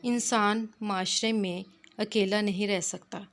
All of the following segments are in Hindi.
इंसान माशरे में अकेला नहीं रह सकता,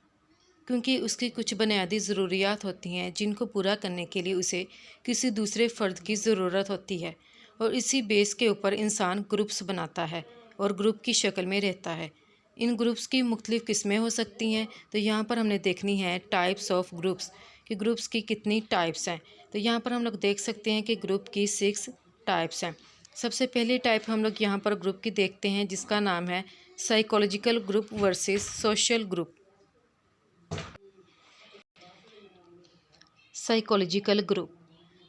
क्योंकि उसकी कुछ बुनियादी ज़रूरियात होती हैं जिनको पूरा करने के लिए उसे किसी दूसरे फ़र्द की ज़रूरत होती है। और इसी बेस के ऊपर इंसान ग्रुप्स बनाता है और ग्रुप की शक्ल में रहता है। इन ग्रुप्स की मुख्तलिफ़ किस्में हो सकती हैं। तो यहाँ पर हमने देखनी है टाइप्स ऑफ ग्रुप्स, कि ग्रुप्स की कितनी टाइप्स हैं। तो यहाँ पर हम लोग देख सकते हैं कि ग्रुप की 6 टाइप्स हैं। सबसे पहली टाइप हम लोग यहाँ पर ग्रुप की देखते हैं, जिसका नाम है psychological group versus social group. Psychological group,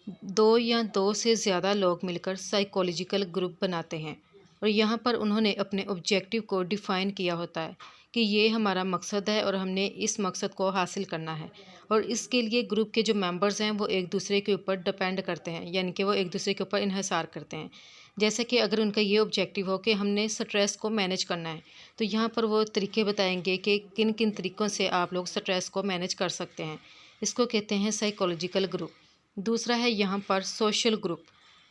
दो या दो से ज़्यादा लोग मिलकर साइकोलॉजिकल ग्रुप बनाते हैं और यहाँ पर उन्होंने अपने ऑब्जेक्टिव को डिफ़ाइन किया होता है कि ये हमारा मकसद है और हमने इस मकसद को हासिल करना है। और इसके लिए ग्रुप के जो मेंबर्स हैं वो एक दूसरे के ऊपर डिपेंड करते हैं, यानी कि वो एक दूसरे के ऊपर इन्हिसार करते हैं। जैसे कि अगर उनका ये ऑब्जेक्टिव हो कि हमने स्ट्रेस को मैनेज करना है, तो यहाँ पर वो तरीके बताएंगे कि किन किन तरीक़ों से आप लोग स्ट्रेस को मैनेज कर सकते हैं। इसको कहते हैं साइकोलॉजिकल ग्रुप। दूसरा है यहाँ पर सोशल ग्रुप।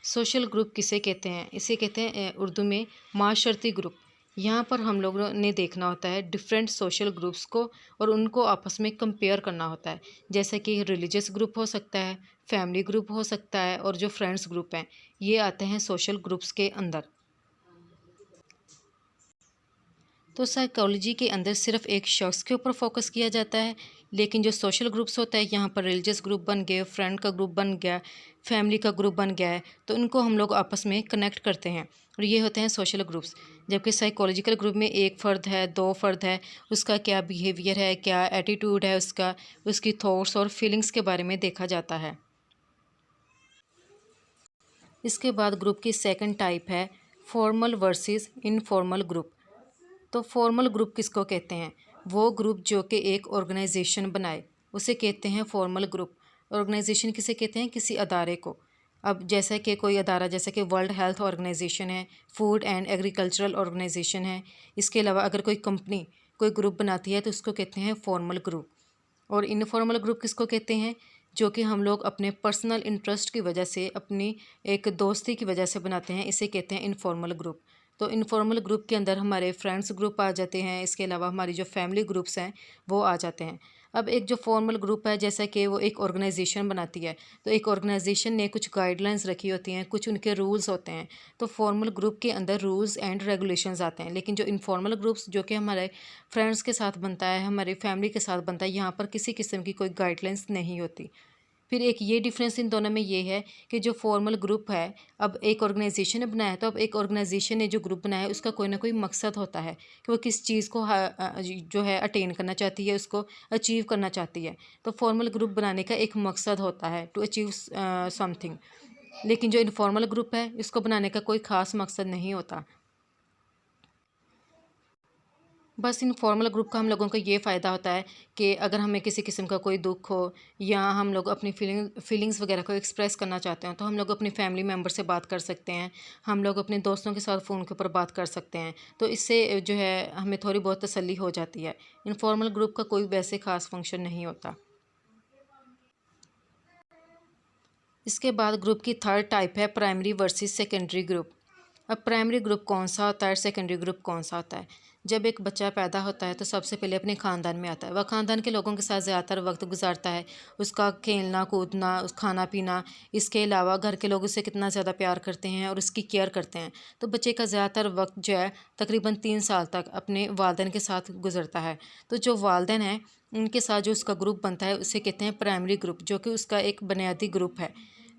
सोशल ग्रुप किसे कहते हैं? इसे कहते हैं उर्दू में माशरती ग्रुप। यहाँ पर हम लोगों ने देखना होता है डिफरेंट सोशल ग्रुप्स को और उनको आपस में कंपेयर करना होता है। जैसे कि रिलीजियस ग्रुप हो सकता है, फैमिली ग्रुप हो सकता है और जो फ्रेंड्स ग्रुप हैं, ये आते हैं सोशल ग्रुप्स के अंदर। तो साइकोलॉजी के अंदर सिर्फ एक शख्स के ऊपर फोकस किया जाता है, लेकिन जो सोशल ग्रुप्स होता है, यहाँ पर रिलीजियस ग्रुप बन गए, फ्रेंड का ग्रुप बन गया, फैमिली का ग्रुप बन गया है, तो इनको हम लोग आपस में कनेक्ट करते हैं और ये होते हैं सोशल ग्रुप्स। जबकि साइकोलॉजिकल ग्रुप में एक फ़र्द है, दो फ़र्द है, उसका क्या बिहेवियर है, क्या एटीट्यूड है उसका, उसकी थॉट्स और फीलिंग्स के बारे में देखा जाता है। इसके बाद ग्रुप की सेकंड टाइप है फॉर्मल वर्सेस इनफॉर्मल ग्रुप। तो फॉर्मल ग्रुप किसको कहते हैं? वो ग्रुप जो कि एक ऑर्गेनाइजेशन बनाए, उसे कहते हैं फॉर्मल ग्रुप। ऑर्गेनाइजेशन किसे कहते हैं? किसी अदारे को। अब जैसा कि कोई अदारा, जैसे कि वर्ल्ड हेल्थ ऑर्गेनाइजेशन है, फूड एंड एग्रीकल्चरल ऑर्गेनाइजेशन है, इसके अलावा अगर कोई कंपनी कोई ग्रुप बनाती है तो उसको कहते हैं फॉर्मल ग्रुप। और इनफॉर्मल ग्रुप किसको कहते हैं? जो कि हम लोग अपने पर्सनल इंटरेस्ट की वजह से, अपनी एक दोस्ती की वजह से बनाते हैं, इसे कहते हैं इनफॉर्मल ग्रुप। तो इनफॉर्मल ग्रुप के अंदर हमारे फ्रेंड्स ग्रुप आ जाते हैं, इसके अलावा हमारी जो फैमिली ग्रुप्स हैं वो आ जाते हैं। अब एक जो फॉर्मल ग्रुप है, जैसा कि वो एक ऑर्गेनाइजेशन बनाती है, तो एक ऑर्गेनाइजेशन ने कुछ गाइडलाइंस रखी होती हैं, कुछ उनके रूल्स होते हैं। तो फॉर्मल ग्रुप के अंदर रूल्स एंड रेगुलेशंस आते हैं। लेकिन जो इनफॉर्मल ग्रुप्स जो कि हमारे फ्रेंड्स के साथ बनता है, हमारी फैमिली के साथ बनता है, यहाँ पर किसी किस्म की कोई गाइडलाइंस नहीं होती। फिर एक ये डिफरेंस इन दोनों में ये है कि जो फॉर्मल ग्रुप है, अब एक ऑर्गेनाइजेशन ने बनाया है, तो अब एक ऑर्गेनाइजेशन ने जो ग्रुप बनाया है उसका कोई ना कोई मकसद होता है कि वो किस चीज़ को जो है अटेन करना चाहती है, उसको अचीव करना चाहती है। तो फॉर्मल ग्रुप बनाने का एक मकसद होता है, टू अचीव समथिंग। लेकिन जो इनफॉर्मल ग्रुप है, इसको बनाने का कोई ख़ास मकसद नहीं होता। बस इन फॉर्मल ग्रुप का हम लोगों को ये फ़ायदा होता है कि अगर हमें किसी किस्म का कोई दुख हो या हम लोग अपनी फीलिंग्स वगैरह को एक्सप्रेस करना चाहते हैं, तो हम लोग अपनी फैमिली मेम्बर से बात कर सकते हैं, हम लोग अपने दोस्तों के साथ फ़ोन के ऊपर बात कर सकते हैं। तो इससे जो है हमें थोड़ी बहुत तसल्ली हो जाती है। इनफॉर्मल ग्रुप का कोई वैसे ख़ास फंक्शन नहीं होता। इसके बाद ग्रुप की थर्ड टाइप है प्राइमरी वर्सेस सेकेंडरी ग्रुप। अब प्राइमरी ग्रुप कौन सा होता है, सेकेंडरी ग्रुप कौन सा होता है? जब एक बच्चा पैदा होता है तो सबसे पहले अपने ख़ानदान में आता है, वह ख़ानदान के लोगों के साथ ज़्यादातर वक्त गुजारता है, उसका खेलना कूदना, उस खाना पीना, इसके अलावा घर के लोग उससे कितना ज़्यादा प्यार करते हैं और उसकी केयर करते हैं। तो बच्चे का ज़्यादातर वक्त जो है तकरीबन 3 साल तक अपने वालिदैन के साथ गुजरता है। तो जो वालिदैन हैं उनके साथ जो उसका ग्रुप बनता है उसे कहते हैं प्राइमरी ग्रुप, जो कि उसका एक बुनियादी ग्रुप है।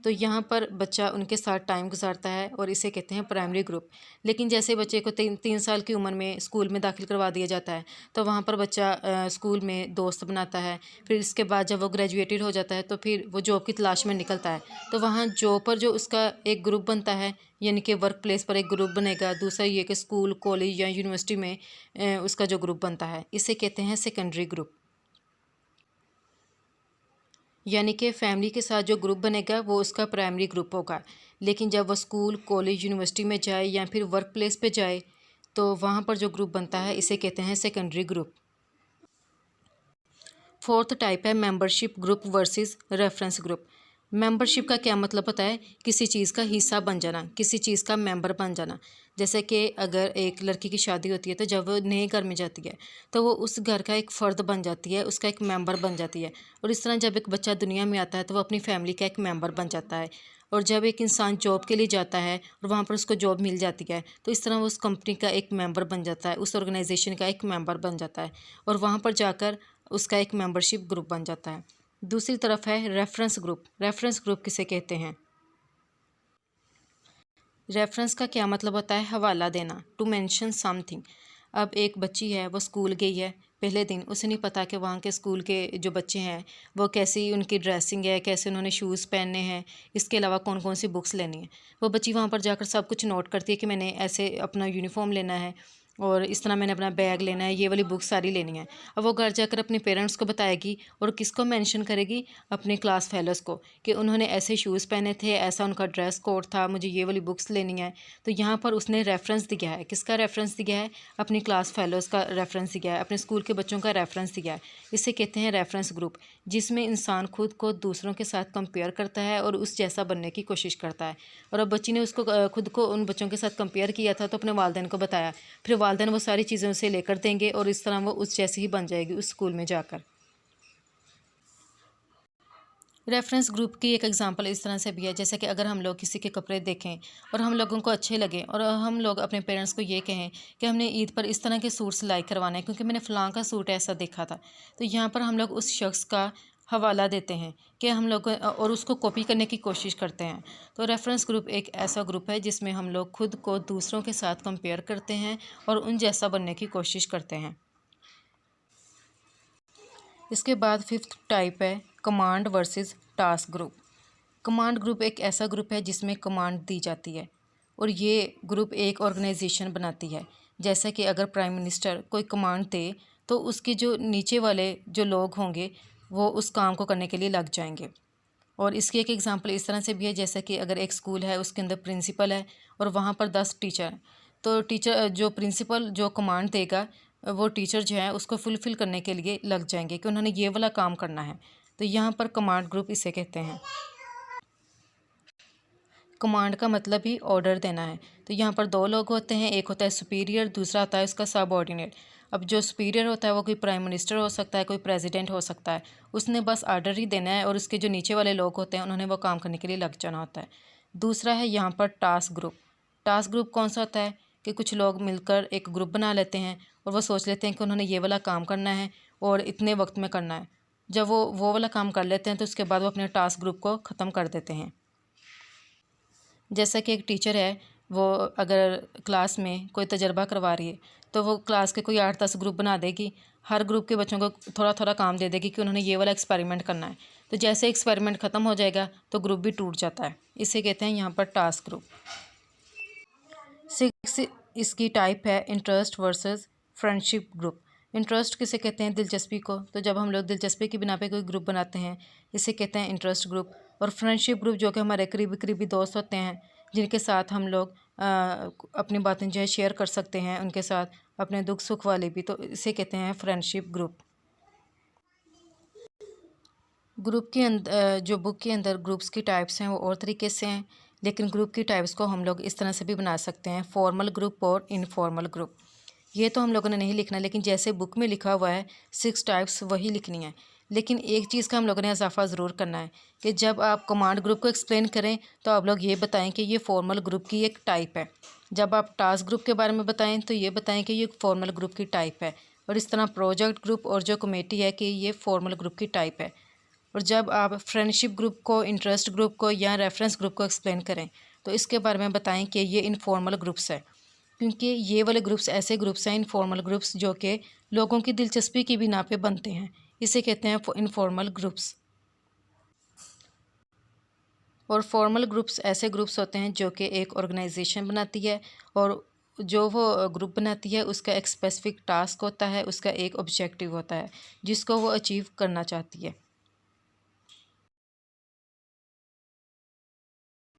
तो यहाँ पर बच्चा उनके साथ टाइम गुजारता है और इसे कहते हैं प्राइमरी ग्रुप। लेकिन जैसे बच्चे को 3 साल की उम्र में स्कूल में दाखिल करवा दिया जाता है, तो वहाँ पर बच्चा स्कूल में दोस्त बनाता है। फिर इसके बाद जब वो ग्रेजुएटेड हो जाता है तो फिर वो जॉब की तलाश में निकलता है। तो वहाँ जॉब पर जो उसका एक ग्रुप बनता है, यानी कि वर्क प्लेस पर एक ग्रुप बनेगा। दूसरा ये कि स्कूल, कॉलेज या यूनिवर्सिटी में उसका जो ग्रुप बनता है, इसे कहते हैं सेकेंडरी ग्रुप। यानी कि फैमिली के साथ जो ग्रुप बनेगा वो उसका प्राइमरी ग्रुप होगा। लेकिन जब वह स्कूल, कॉलेज, यूनिवर्सिटी में जाए या फिर वर्क प्लेस पे जाए, तो वहाँ पर जो ग्रुप बनता है इसे कहते हैं सेकेंडरी ग्रुप। फोर्थ टाइप है membership group versus reference group. Membership का क्या मतलब होता है? किसी चीज़ का हिस्सा बन जाना, किसी चीज़ का मेंबर बन जाना। जैसे कि अगर एक लड़की की शादी होती है तो जब वो नए घर में जाती है तो वो उस घर का एक फ़र्द बन जाती है, उसका एक मेंबर बन जाती है। और इस तरह जब एक बच्चा दुनिया में आता है तो वो अपनी फैमिली का एक मेंबर बन जाता है। और जब एक इंसान जॉब के लिए जाता है और वहाँ पर उसको जॉब मिल जाती है तो इस तरह वो उस कंपनी का एक मेंबर बन जाता है, उस ऑर्गेनाइजेशन का एक मेंबर बन जाता है और वहाँ पर जाकर उसका एक मेंबरशिप ग्रुप बन जाता है। दूसरी तरफ है रेफरेंस ग्रुप। रेफरेंस ग्रुप किसे कहते हैं? रेफरेंस का क्या मतलब होता है? हवाला देना, टू मेंशन समथिंग। अब एक बच्ची है, वो स्कूल गई है, पहले दिन उसे नहीं पता कि वहाँ के स्कूल के जो बच्चे हैं वो कैसी उनकी ड्रेसिंग है, कैसे उन्होंने शूज़ पहनने हैं, इसके अलावा कौन कौन सी बुक्स लेनी है। वो बच्ची वहाँ पर जाकर सब कुछ नोट करती है कि मैंने ऐसे अपना यूनिफॉर्म लेना है और इस तरह मैंने अपना बैग लेना है, ये वाली बुक सारी लेनी है। अब वो घर जाकर अपने पेरेंट्स को बताएगी और किसको मेंशन करेगी? अपने क्लास फेलोज़ को, कि उन्होंने ऐसे शूज़ पहने थे, ऐसा उनका ड्रेस कोड था, मुझे ये वाली बुक्स लेनी है। तो यहाँ पर उसने रेफरेंस दिया है, किसका रेफरेंस दिया है? अपनी क्लास फेलोज़ का रेफरेंस दिया है, अपने स्कूल के बच्चों का रेफरेंस दिया है। इसे कहते हैं रेफरेंस ग्रुप, जिसमें इंसान खुद को दूसरों के साथ कंपेयर करता है और उस जैसा बनने की कोशिश करता है। और अब बच्ची ने उसको खुद को उन बच्चों के साथ कंपेयर किया था तो अपने वालिदैन को बताया, फिर वालिदैन वो सारी चीज़ें उसे लेकर देंगे और इस तरह वो उस जैसी ही बन जाएगी उस स्कूल में जाकर। रेफरेंस ग्रुप की एक एग्जांपल इस तरह से भी है, जैसे कि अगर हम लोग किसी के कपड़े देखें और हम लोगों को अच्छे लगें और हम लोग अपने पेरेंट्स को ये कहें कि हमने ईद पर इस तरह के सूट सिलाई करवाने हैं क्योंकि मैंने फ़लाँ का सूट ऐसा देखा था, तो यहाँ पर हम लोग उस शख्स का हवाला देते हैं कि हम लोग और उसको कॉपी करने की कोशिश करते हैं। तो रेफरेंस ग्रुप एक ऐसा ग्रुप है जिसमें हम लोग खुद को दूसरों के साथ कंपेयर करते हैं और उन जैसा बनने की कोशिश करते हैं। इसके बाद फिफ्थ टाइप है command versus task group. Command group एक ऐसा ग्रुप है जिसमें कमांड दी जाती है और ये ग्रुप एक ऑर्गेनाइजेशन बनाती है। जैसे कि अगर प्राइम मिनिस्टर कोई कमांड दे तो उसके जो नीचे वाले जो लोग होंगे वो उस काम को करने के लिए लग जाएंगे। और इसकी एक एग्जांपल इस तरह से भी है, जैसे कि अगर एक स्कूल है उसके अंदर प्रिंसिपल है और वहाँ पर 10 टीचर हैं, तो टीचर जो प्रिंसिपल जो कमांड देगा वो टीचर जो है उसको फुलफ़िल करने के लिए लग जाएंगे कि उन्होंने ये वाला काम करना है। तो यहाँ पर कमांड ग्रुप इसे कहते हैं। कमांड का मतलब ही ऑर्डर देना है। तो यहाँ पर दो लोग होते हैं, एक होता है सुपीरियर, दूसरा होता है उसका सबऑर्डिनेट। अब जो सुपीरियर होता है वो कोई प्राइम मिनिस्टर हो सकता है, कोई प्रेसिडेंट हो सकता है, उसने बस आर्डर ही देना है और उसके जो नीचे वाले लोग होते हैं उन्होंने वो काम करने के लिए लग जाना होता है। दूसरा है यहाँ पर टास्क ग्रुप। टास्क ग्रुप कौन सा होता है कि कुछ लोग मिलकर एक ग्रुप बना लेते हैं और वो सोच लेते हैं कि उन्होंने ये वाला काम करना है और इतने वक्त में करना है। जब वो वाला काम कर लेते हैं तो उसके बाद वो अपने टास्क ग्रुप को ख़त्म कर देते हैं। जैसा कि एक टीचर है, वो अगर क्लास में कोई तजर्बा करवा रही है तो वो क्लास के कोई 8-10 ग्रुप बना देगी, हर ग्रुप के बच्चों को थोड़ा थोड़ा काम दे देगी कि उन्होंने ये वाला एक्सपेरिमेंट करना है। तो जैसे एक्सपेरिमेंट ख़त्म हो जाएगा तो ग्रुप भी टूट जाता है। इसे कहते हैं यहाँ पर टास्क ग्रुप। सिक्स इसकी टाइप है interest versus friendship group. Interest किसे कहते हैं? दिलचस्पी को। तो जब हम लोग दिलचस्पी की बिना पे कोई ग्रुप बनाते हैं इसे कहते हैं इंटरेस्ट ग्रुप। और फ्रेंडशिप ग्रुप जो कि हमारे करीबी करीबी दोस्त होते हैं जिनके साथ हम लोग अपनी बातें जो है शेयर कर सकते हैं, उनके साथ अपने दुख सुख वाले भी, तो इसे कहते हैं फ्रेंडशिप ग्रुप। ग्रुप के अंदर जो बुक के अंदर ग्रुप्स की टाइप्स हैं वो और तरीके से हैं, लेकिन ग्रुप की टाइप्स को हम लोग इस तरह से भी बना सकते हैं, फॉर्मल ग्रुप और इनफॉर्मल ग्रुप। ये तो हम लोगों ने नहीं लिखना, लेकिन जैसे बुक में लिखा हुआ है 6 टाइप्स वही लिखनी है। लेकिन एक चीज़ का हम लोगों ने इजाफा ज़रूर करना है कि जब आप कमांड ग्रुप को एक्सप्लेन करें तो आप लोग ये बताएं कि ये फॉर्मल ग्रुप की एक टाइप है। जब आप टास्क ग्रुप के बारे में बताएं तो ये बताएं कि ये फॉर्मल ग्रुप की टाइप है। और इस तरह प्रोजेक्ट ग्रुप और जो कमेटी है कि ये फॉर्मल ग्रुप की टाइप है। और जब आप फ्रेंडशिप ग्रुप को, इंटरेस्ट ग्रुप को या रेफरेंस ग्रुप को एक्सप्लेन करें तो इसके बारे में बताएं कि ये इनफॉर्मल ग्रुप्स है, क्योंकि ये वाले ग्रुप्स ऐसे ग्रुप्स हैं इनफॉर्मल ग्रुप्स जो कि लोगों की दिलचस्पी की बिना पे बनते हैं। इसे कहते हैं इनफॉर्मल ग्रुप्स। और फॉर्मल ग्रुप्स ऐसे ग्रुप्स होते हैं जो कि एक ऑर्गेनाइजेशन बनाती है और जो वो ग्रुप बनाती है उसका एक स्पेसिफिक टास्क होता है, उसका एक ऑब्जेक्टिव होता है जिसको वो अचीव करना चाहती है।